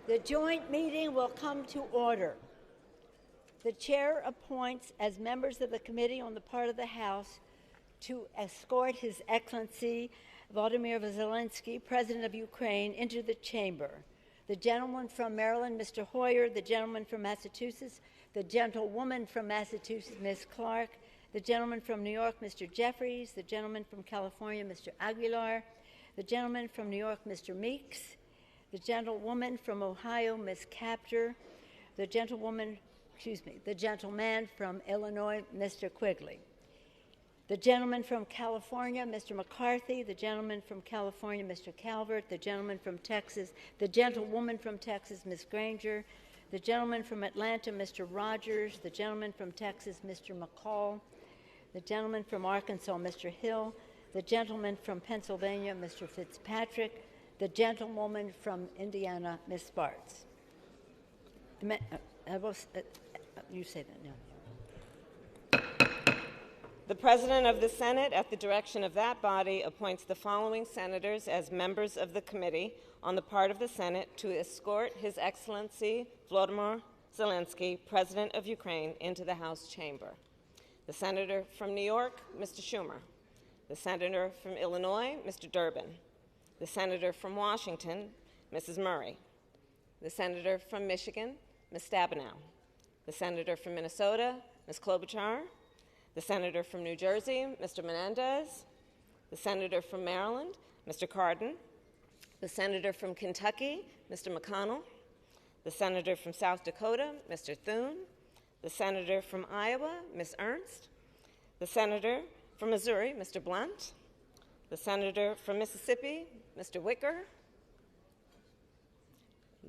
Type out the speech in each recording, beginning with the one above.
The joint meeting will come to order. The chair appoints as members of the committee on the part of the House to escort His Excellency Volodymyr Zelensky, President of Ukraine, into the chamber. The gentleman from Maryland, Mr. Hoyer, the gentleman from Massachusetts, the gentlewoman from Massachusetts, Ms. Clark, the gentleman from New York, Mr. Jeffries, the gentleman from California, Mr. Aguilar, the gentleman from New York, Mr. Meeks, the gentlewoman from Ohio, Ms. Capter, the gentleman from Illinois, Mr. Quigley, the gentleman from California, Mr. McCarthy, the gentleman from California, Mr. Calvert, the gentleman from Texas, the gentlewoman from Texas, Ms. Granger, the gentleman from Atlanta, Mr. Rogers, the gentleman from Texas, Mr. McCall, the gentleman from Arkansas, Mr. Hill, the gentleman from Pennsylvania, Mr. Fitzpatrick, the gentlewoman from Indiana, Ms. Spartz. You say that now. The President of the Senate, at the direction of that body, appoints the following senators as members of the committee on the part of the Senate to escort His Excellency Volodymyr Zelensky, President of Ukraine, into the House chamber. The Senator from New York, Mr. Schumer. The Senator from Illinois, Mr. Durbin. The Senator from Washington, Mrs. Murray. The Senator from Michigan, Ms. Stabenow. The Senator from Minnesota, Ms. Klobuchar. The Senator from New Jersey, Mr. Menendez. The Senator from Maryland, Mr. Cardin. The Senator from Kentucky, Mr. McConnell. The Senator from South Dakota, Mr. Thune. The Senator from Iowa, Ms. Ernst. The Senator from Missouri, Mr. Blunt. The Senator from Mississippi, Mr. Wicker.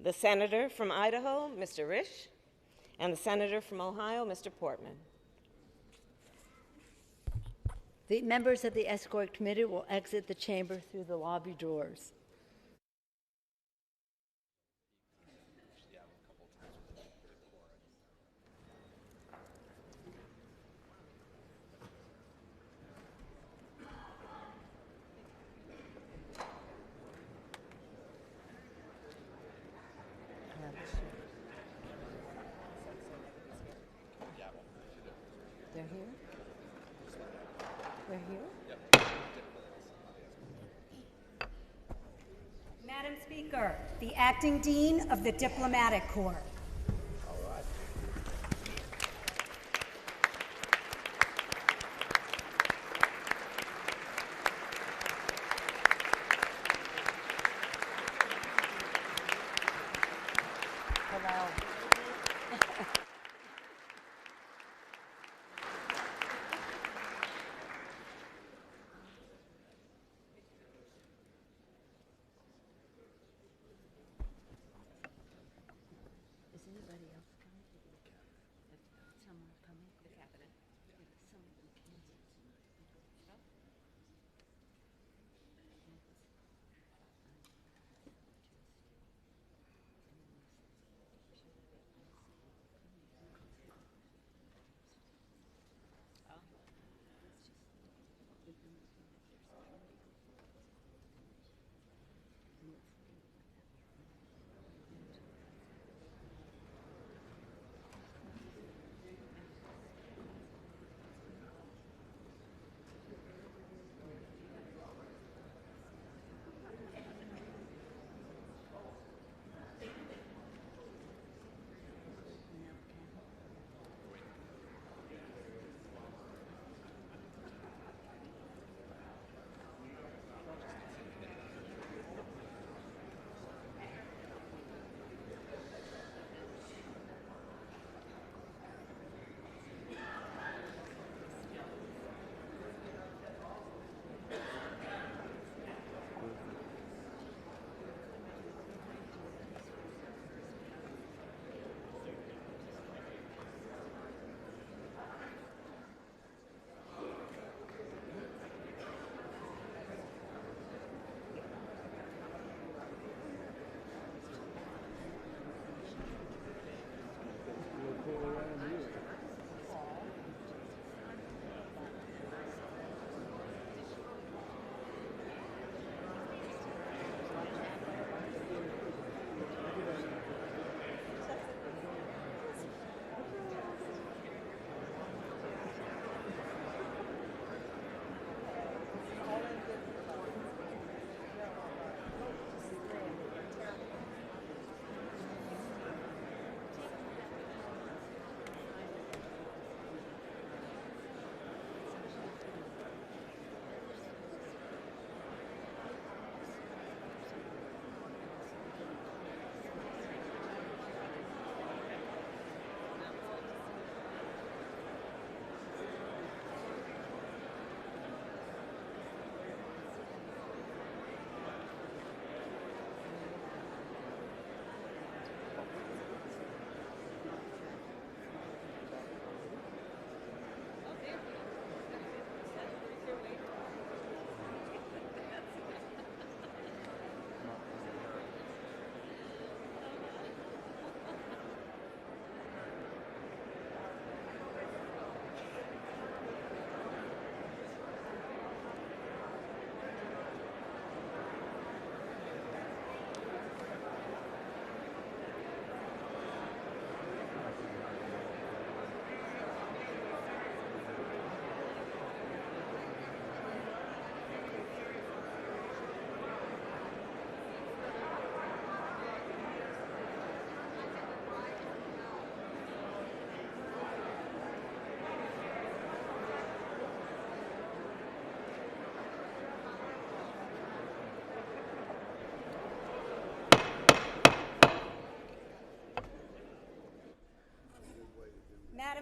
The Senator from Idaho, Mr. Risch. And the Senator from Ohio, Mr. Portman. The members of the escort committee will exit the chamber through the lobby doors. They're here? They're here? Madam Speaker, the Acting Dean of the Diplomatic Corps. Hello.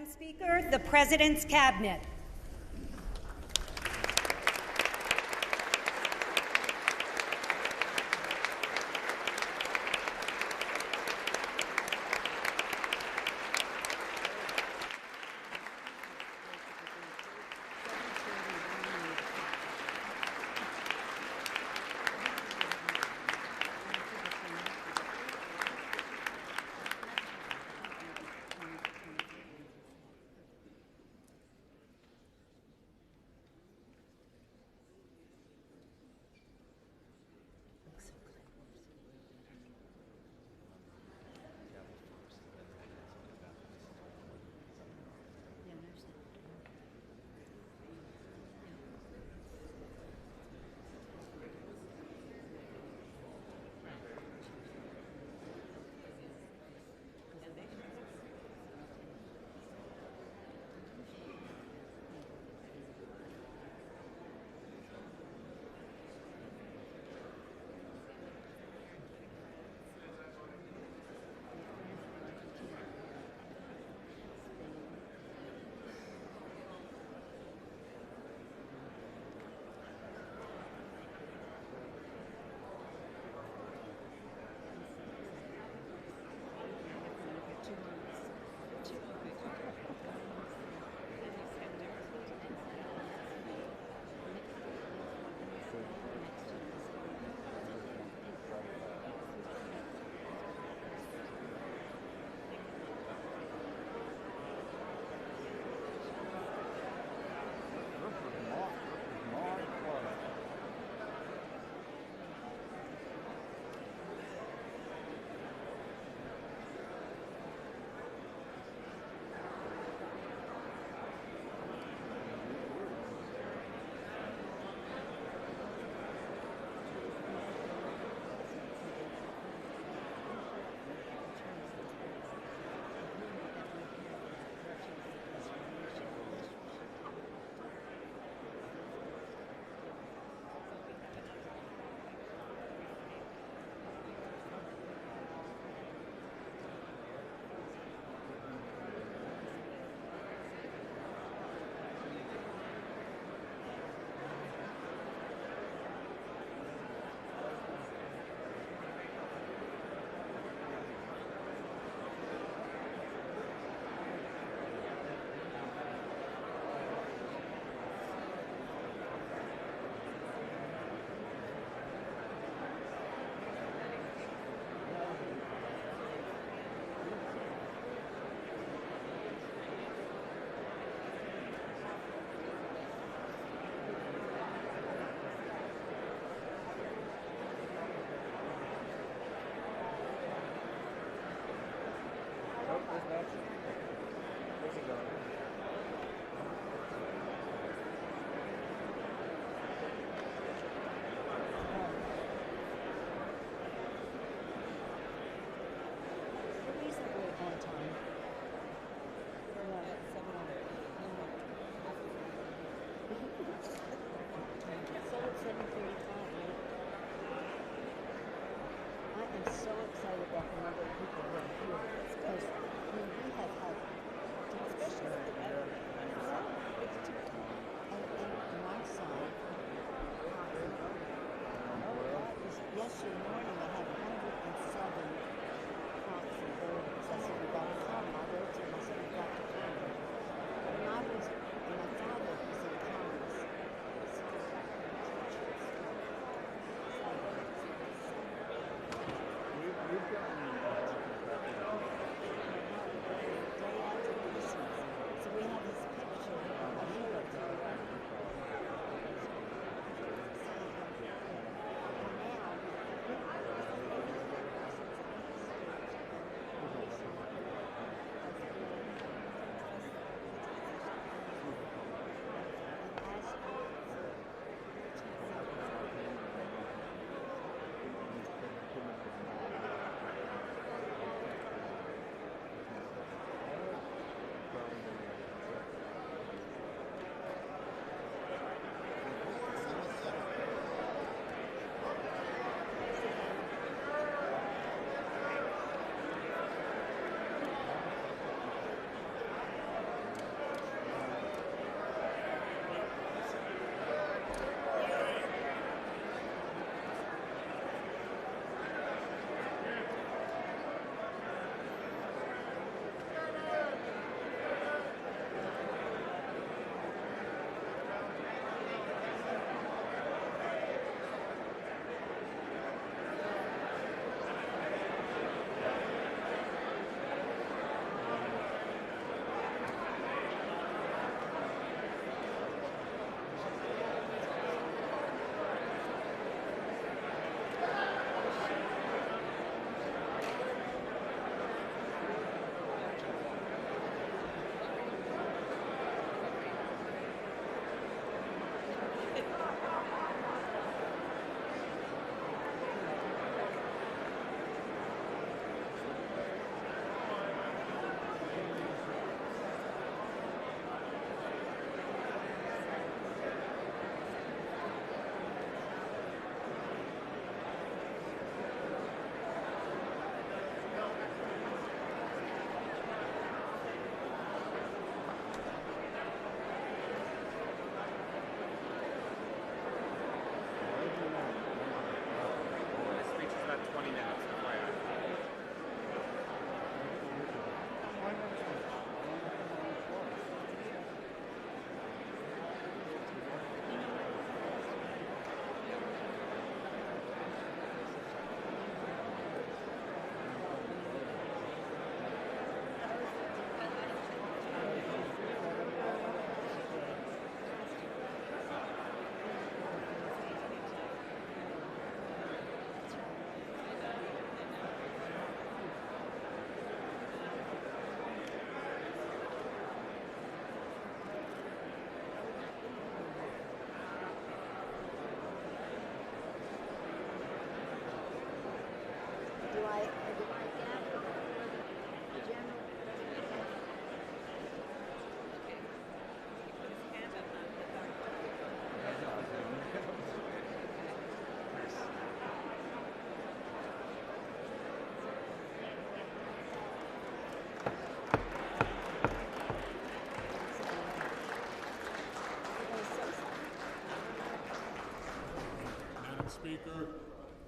Madam Speaker, the President's Cabinet.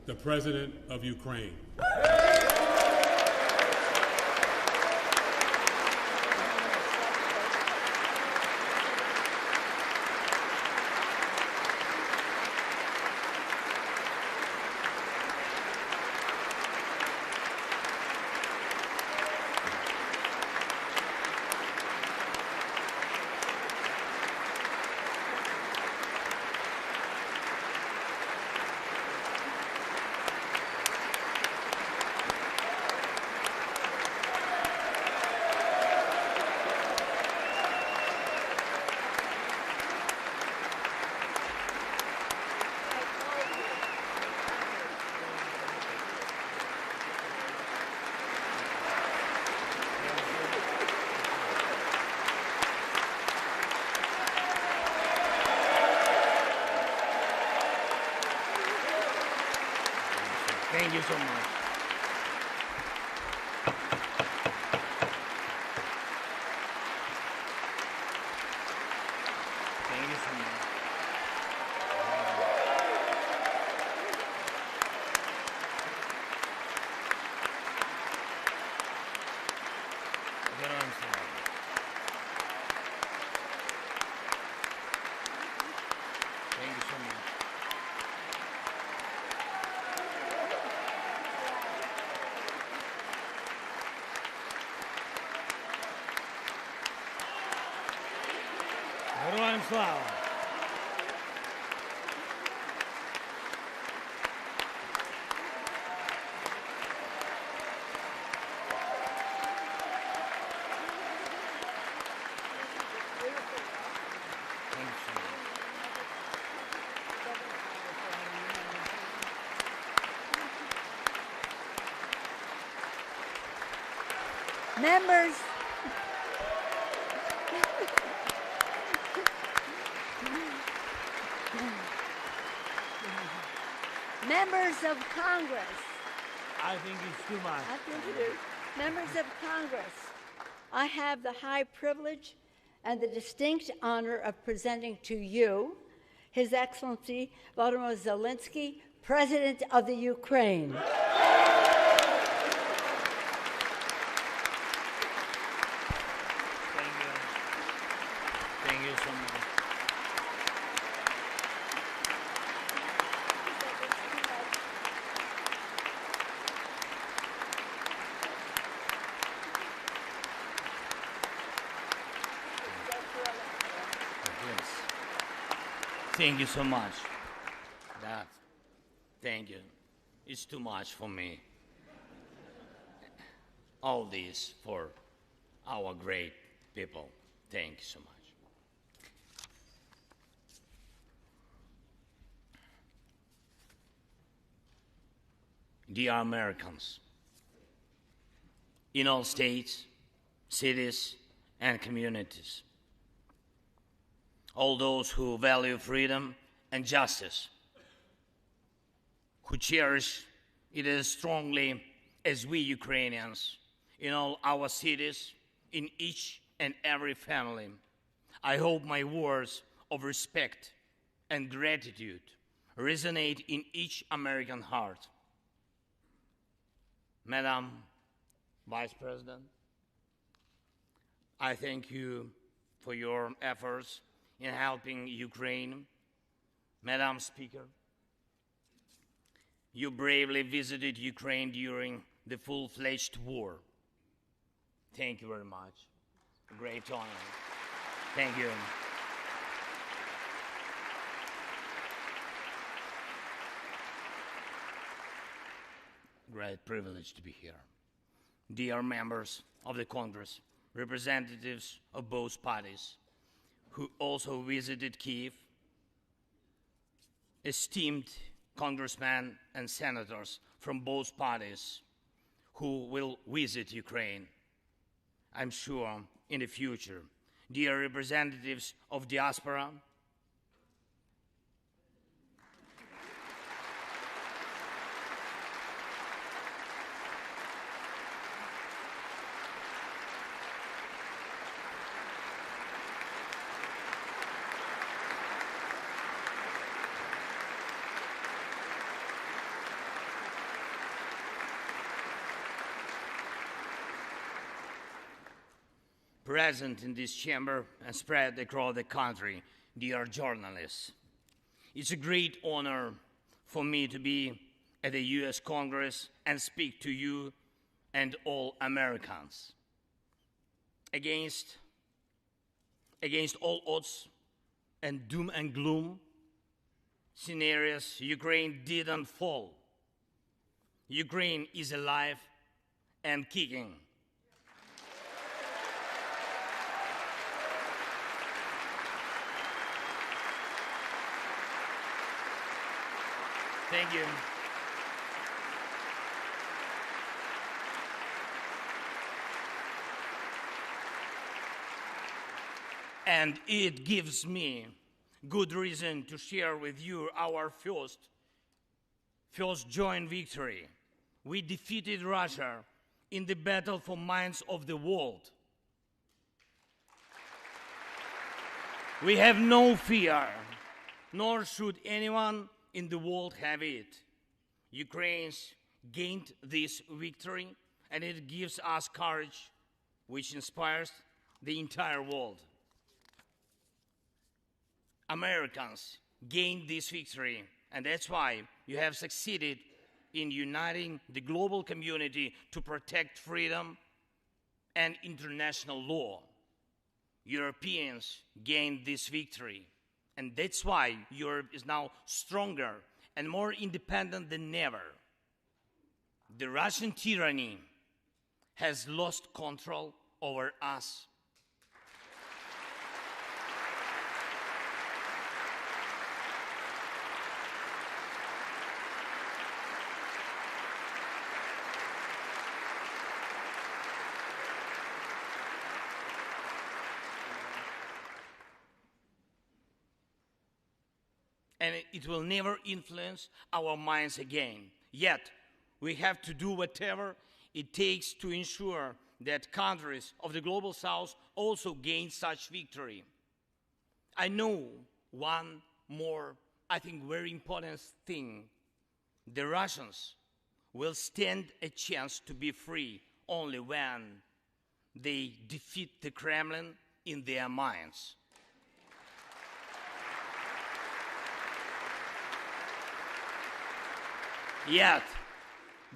the President of Ukraine. Thank you so much. Thank you so much. Thank you so much. Героям слава! Members, members of Congress, I think it's too much. I think it is. Members of Congress, I have the high privilege and the distinct honor of presenting to you His Excellency Volodymyr Zelensky, President of the Ukraine. Thank you. Thank you so much. Yes. Thank you so much. Thank you. It's too much for me. All this for our great people. Thank you so much. Dear Americans, in all states, cities, and communities, all those who value freedom and justice, who cherish it as strongly as we Ukrainians, in all our cities, in each and every family, I hope my words of respect and gratitude resonate in each American heart. Madam Vice President, I thank you for your efforts in helping Ukraine. Madam Speaker, you bravely visited Ukraine during the full-fledged war. Thank you very much. Great honor. Thank you. Great privilege to be here. Dear members of the Congress, representatives of both parties who also visited Kyiv, esteemed congressmen and senators from both parties who will visit Ukraine, I'm sure, in the future. Dear representatives of diaspora, present in this chamber and spread across the country, dear journalists. It's a great honor for me to be at the U.S. Congress and speak to you and all Americans. Against all odds and doom and gloom scenarios, Ukraine didn't fall. Ukraine is alive and kicking. Thank you. And it gives me good reason to share with you our first joint victory. We defeated Russia in the battle for minds of the world. We have no fear, nor should anyone in the world have it. Ukrainians gained this victory, and it gives us courage, which inspires the entire world. Americans gained this victory, and that's why you have succeeded in uniting the global community to protect freedom and international law. Europeans gained this victory, and that's why Europe is now stronger and more independent than ever. The Russian tyranny has lost control over us. And it will never influence our minds again. Yet, we have to do whatever it takes to ensure that countries of the global south also gain such victory. I know one more, I think, very important thing. The Russians will stand a chance to be free only when they defeat the Kremlin in their minds. Yet,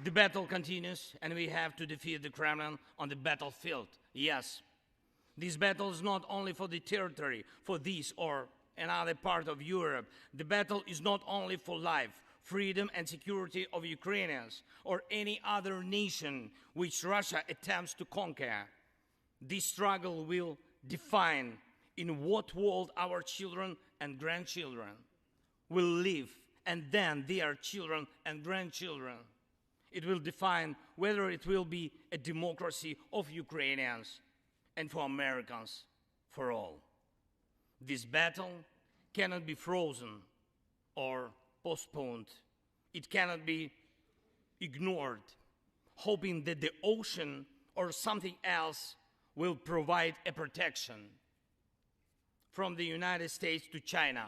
the battle continues, and we have to defeat the Kremlin on the battlefield. Yes, this battle is not only for the territory, for this or another part of Europe. The battle is not only for life, freedom, and security of Ukrainians or any other nation which Russia attempts to conquer. This struggle will define in what world our children and grandchildren will live, and then their children and grandchildren. It will define whether it will be a democracy of Ukrainians and for Americans for all. This battle cannot be frozen or postponed. It cannot be ignored, hoping that the ocean or something else will provide a protection. From the United States to China,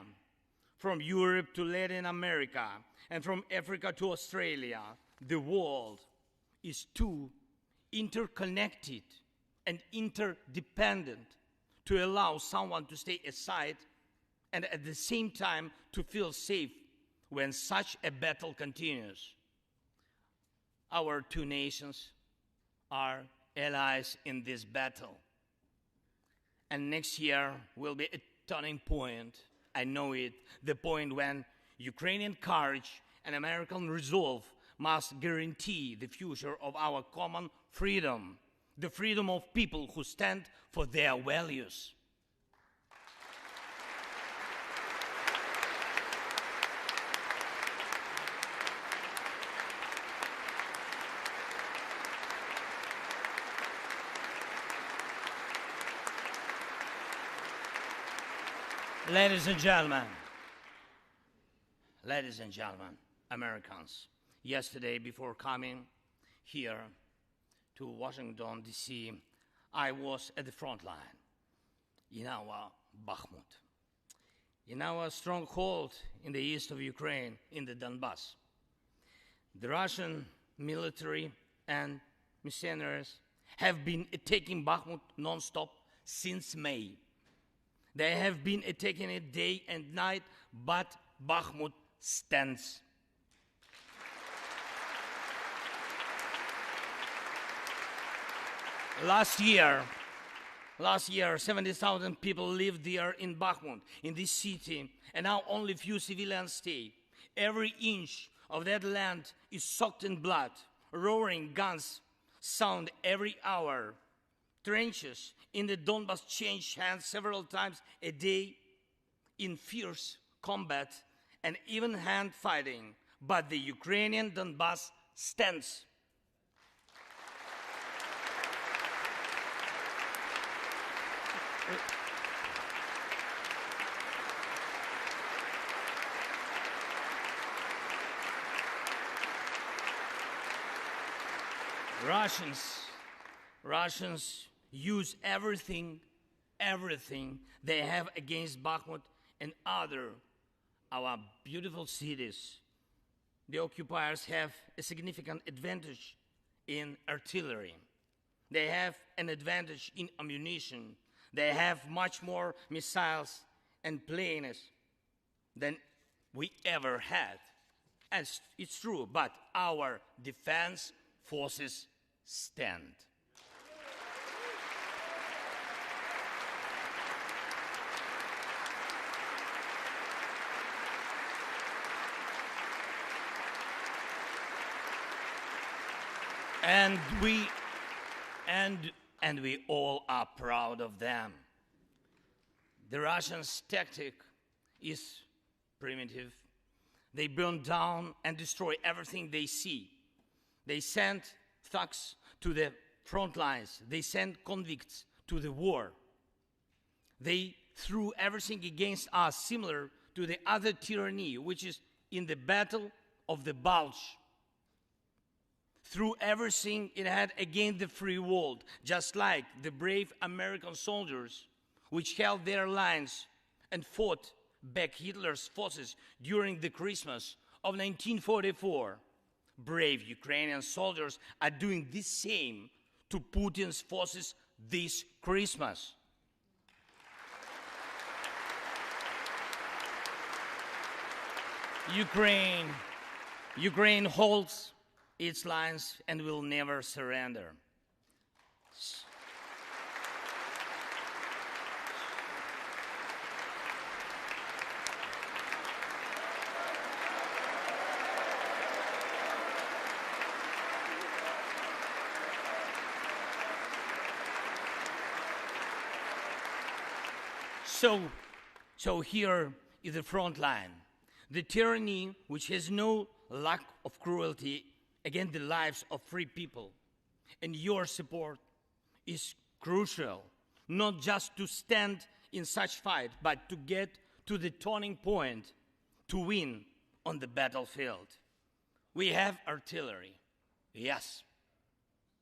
from Europe to Latin America, and from Africa to Australia, the world is too interconnected and interdependent to allow someone to stay aside and at the same time to feel safe when such a battle continues. Our two nations are allies in this battle. And next year will be a turning point. I know it, the point when Ukrainian courage and American resolve must guarantee the future of our common freedom, the freedom of people who stand for their values. Ladies and gentlemen, Americans, yesterday before coming here to Washington, D.C., I was at the front line in our Bakhmut, in our stronghold in the east of Ukraine, in the Donbass. The Russian military and mercenaries have been attacking Bakhmut non-stop since May. They have been attacking it day and night, but Bakhmut stands. Last year, 70,000 people lived there in Bakhmut, in this city, and now only few civilians stay. Every inch of that land is soaked in blood. Roaring guns sound every hour. Trenches in the Donbas change hands several times a day in fierce combat and even hand fighting. But the Ukrainian Donbas stands. Russians use everything they have against Bakhmut and our beautiful cities. The occupiers have a significant advantage in artillery. They have an advantage in ammunition. They have much more missiles and planes than we ever had. And it's true, but our defense forces stand. And we all are proud of them. The Russians' tactic is primitive. They burn down and destroy everything they see. They send thugs to the front lines. They send convicts to the war. They threw everything against us, similar to the other tyranny, which is in the battle of the Bulge. Threw everything it had against the free world, just like the brave American soldiers which held their lines and fought back Hitler's forces during the Christmas of 1944. Brave Ukrainian soldiers are doing the same to Putin's forces this Christmas. Ukraine holds its lines and will never surrender. So here is the front line. The tyranny which has no lack of cruelty against the lives of free people. And your support is crucial, not just to stand in such fight, but to get to the turning point to win on the battlefield. We have artillery. Yes.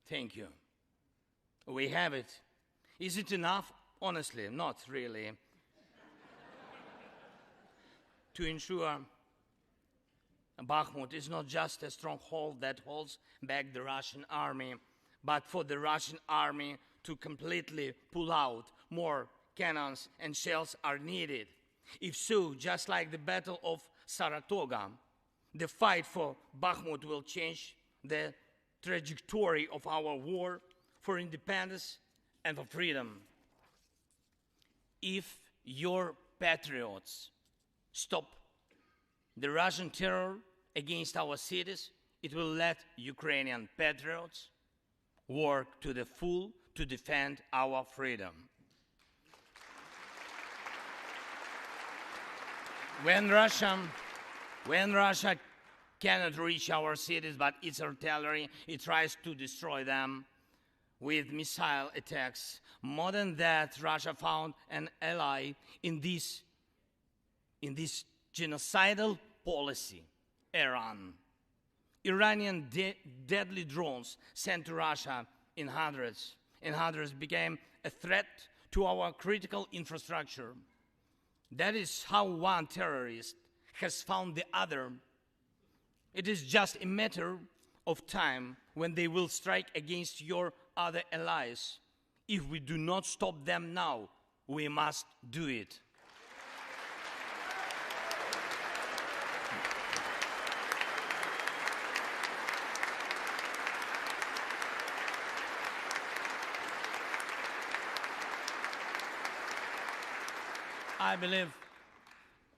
Thank you. We have it. Is it enough? Honestly, not really. To ensure Bakhmut is not just a stronghold that holds back the Russian army, but for the Russian army to completely pull out, more cannons and shells are needed. If so, just like the Battle of Saratoga, the fight for Bakhmut will change the trajectory of our war for independence and for freedom. If your patriots stop the Russian terror against our cities, it will let Ukrainian patriots work to the full to defend our freedom. When Russia cannot reach our cities, but its artillery, it tries to destroy them with missile attacks. More than that, Russia found an ally in this genocidal policy, Iran. Iranian deadly drones sent to Russia in hundreds became a threat to our critical infrastructure. That is how one terrorist has found the other. It is just a matter of time when they will strike against your other allies. If we do not stop them now, we must do it.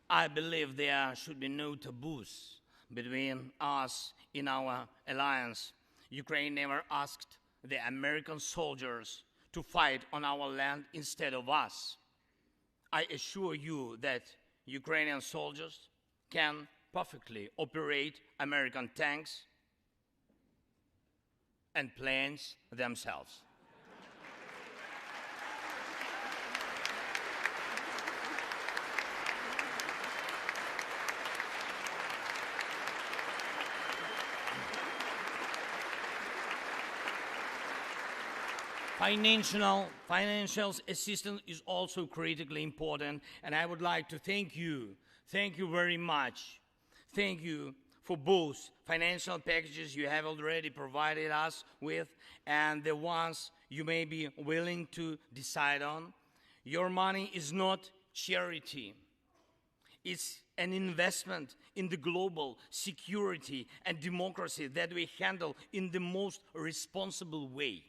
I believe there should be no taboos between us in our alliance. Ukraine never asked the American soldiers to fight on our land instead of us. I assure you that Ukrainian soldiers can perfectly operate American tanks and planes themselves. Financial assistance is also critically important, and I would like to thank you very much. Thank you for both financial packages you have already provided us with and the ones you may be willing to decide on. Your money is not charity. It's an investment in the global security and democracy that we handle in the most responsible way.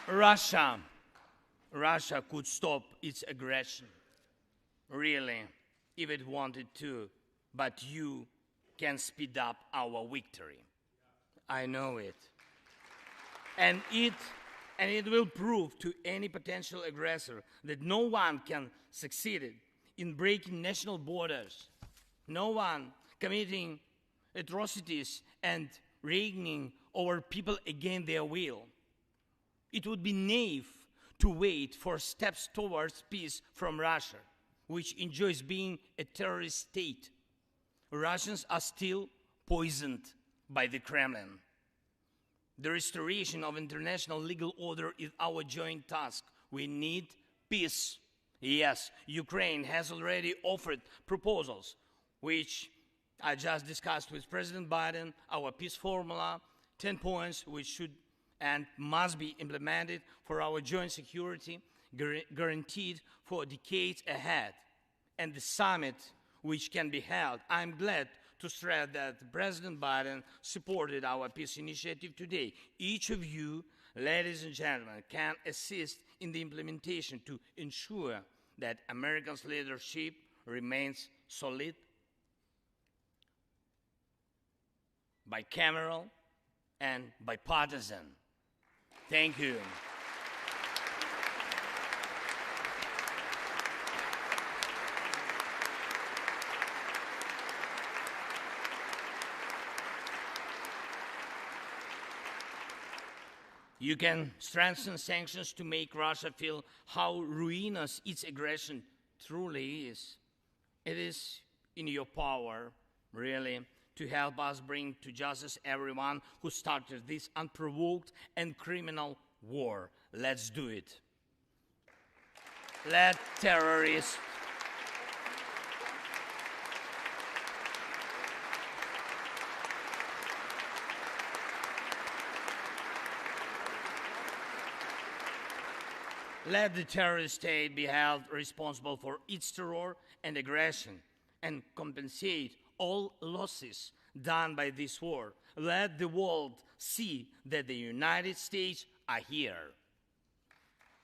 Russia could stop its aggression, really, if it wanted to, but you can speed up our victory. I know it. And it will prove to any potential aggressor that no one can succeed in breaking national borders, no one committing atrocities and reigning over people against their will. It would be naive to wait for steps towards peace from Russia, which enjoys being a terrorist state. Russians are still poisoned by the Kremlin. The restoration of international legal order is our joint task. We need peace. Yes, Ukraine has already offered proposals, which I just discussed with President Biden, our peace formula, 10 points which should and must be implemented for our joint security, guaranteed for decades ahead. And the summit which can be held, I'm glad to stress that President Biden supported our peace initiative today. Each of you, ladies and gentlemen, can assist in the implementation to ensure that America's leadership remains solid, bicameral, and bipartisan. Thank you. You can strengthen sanctions to make Russia feel how ruinous its aggression truly is. It is in your power, really, to help us bring to justice everyone who started this unprovoked and criminal war. Let's do it. Let terrorists let the terrorist state be held responsible for its terror and aggression and compensate all losses done by this war. Let the world see that the United States are here.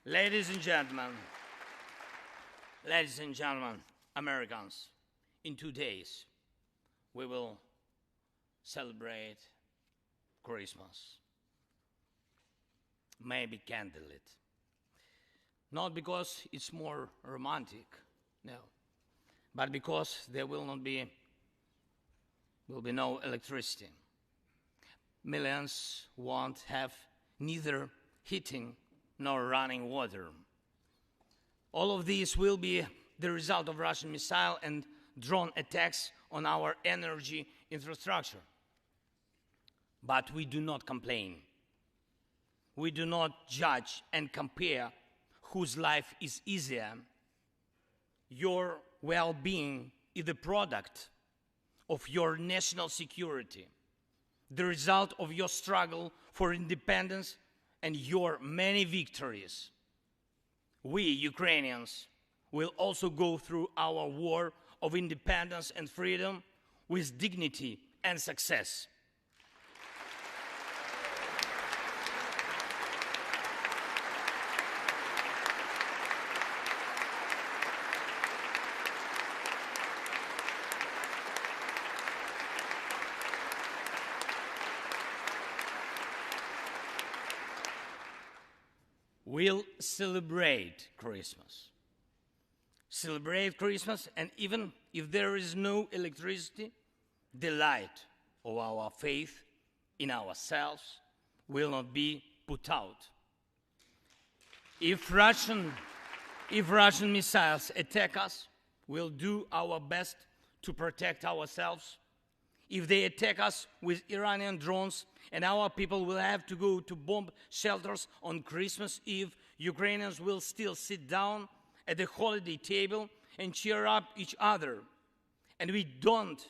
Ladies and gentlemen, Americans, in 2 days, we will celebrate Christmas. Maybe candlelit. Not because it's more romantic, no, but because there will be no electricity. Millions won't have neither heating nor running water. All of these will be the result of Russian missile and drone attacks on our energy infrastructure. But we do not complain. We do not judge and compare whose life is easier. Your well-being is the product of your national security, the result of your struggle for independence and your many victories. We, Ukrainians, will also go through our war of independence and freedom with dignity and success. We'll celebrate Christmas. Celebrate Christmas, and even if there is no electricity, the light of our faith in ourselves will not be put out. If Russian missiles attack us, we'll do our best to protect ourselves. If they attack us with Iranian drones and our people will have to go to bomb shelters on Christmas Eve, Ukrainians will still sit down at the holiday table and cheer up each other. And we don't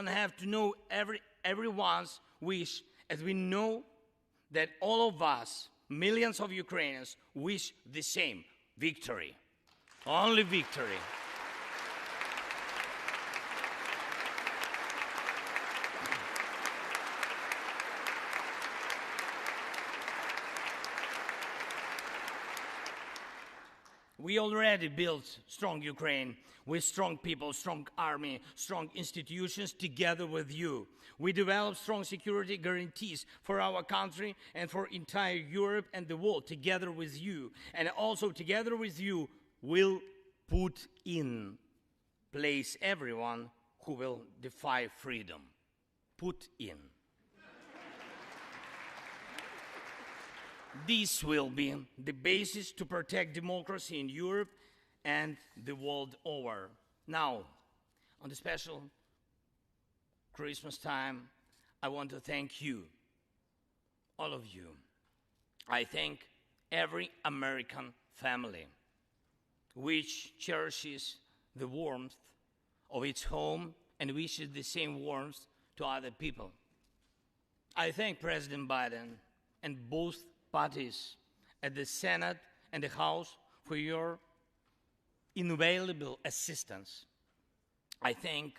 have to know everyone's wish, as we know that all of us, millions of Ukrainians, wish the same: victory. Only victory. We already built strong Ukraine with strong people, strong army, strong institutions together with you. We developed strong security guarantees for our country and for entire Europe and the world together with you. And also together with you, we'll put in place everyone who will defy freedom. Put in. This will be the basis to protect democracy in Europe and the world over. Now, on the special Christmas time, I want to thank you, all of you. I thank every American family which cherishes the warmth of its home and wishes the same warmth to other people. I thank President Biden and both parties at the Senate and the House for your invaluable assistance. I thank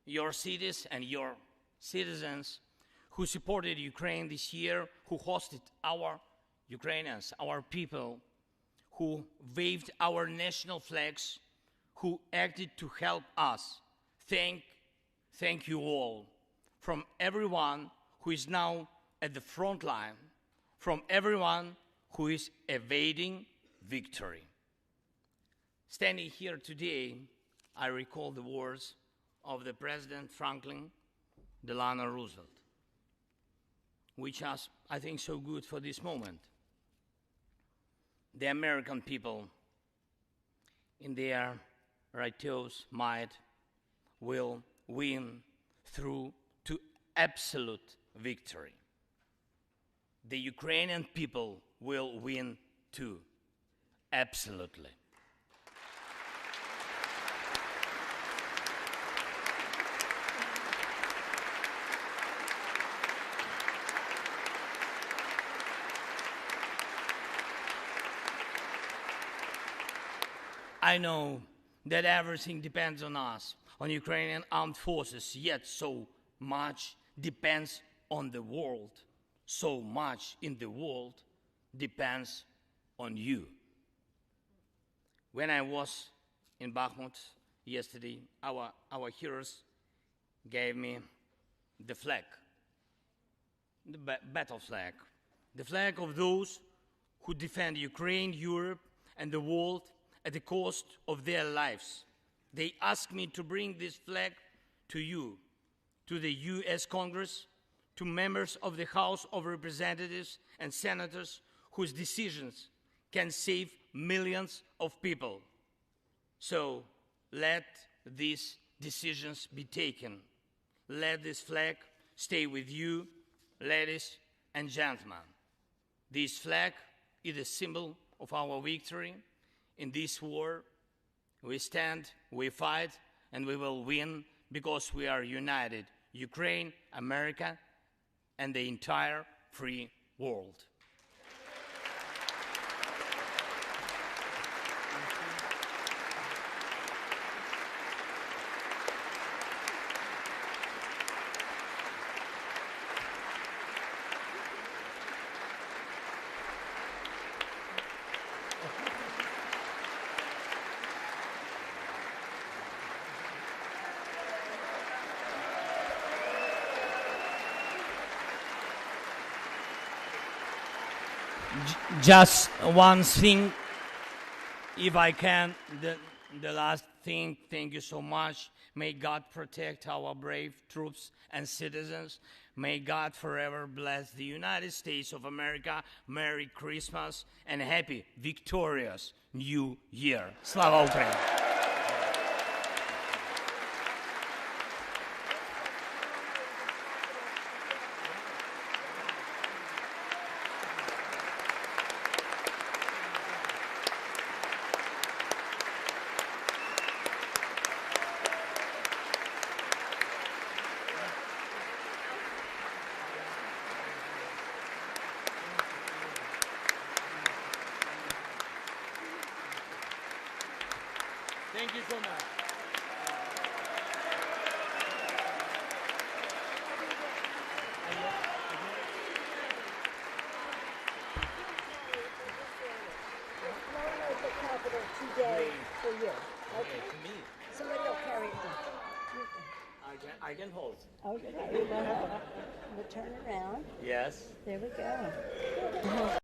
your cities and your citizens who supported Ukraine this year, who hosted our Ukrainians, our people, who waved our national flags, who acted to help us. Thank you all, from everyone who is now at the front line, from everyone who is evading victory. Standing here today, I recall the words of the President Franklin Delano Roosevelt, which are, I think, so good for this moment. The American people, in their righteous might, will win through to absolute victory. The Ukrainian people will win too, absolutely. I know that everything depends on us, on Ukrainian armed forces, yet so much depends on the world. So much in the world depends on you. When I was in Bakhmut yesterday, our heroes gave me the flag, the battle flag, the flag of those who defend Ukraine, Europe, and the world at the cost of their lives. They asked me to bring this flag to you, to the U.S. Congress, to members of the House of Representatives and senators whose decisions can save millions of people. So let these decisions be taken. Let this flag stay with you, ladies and gentlemen. This flag is a symbol of our victory in this war. We stand, we fight, and we will win because we are united, Ukraine, America, and the entire free world. Just one thing, if I can, the last thing, thank you so much. May God protect our brave troops and citizens. May God forever bless the United States of America. Merry Christmas and happy, victorious New Year. Slava Ukraini! Thank you so much. The capital today for you. Okay. To me, Somebody will carry it. I can hold. Okay. We'll turn around. Yes. There we go.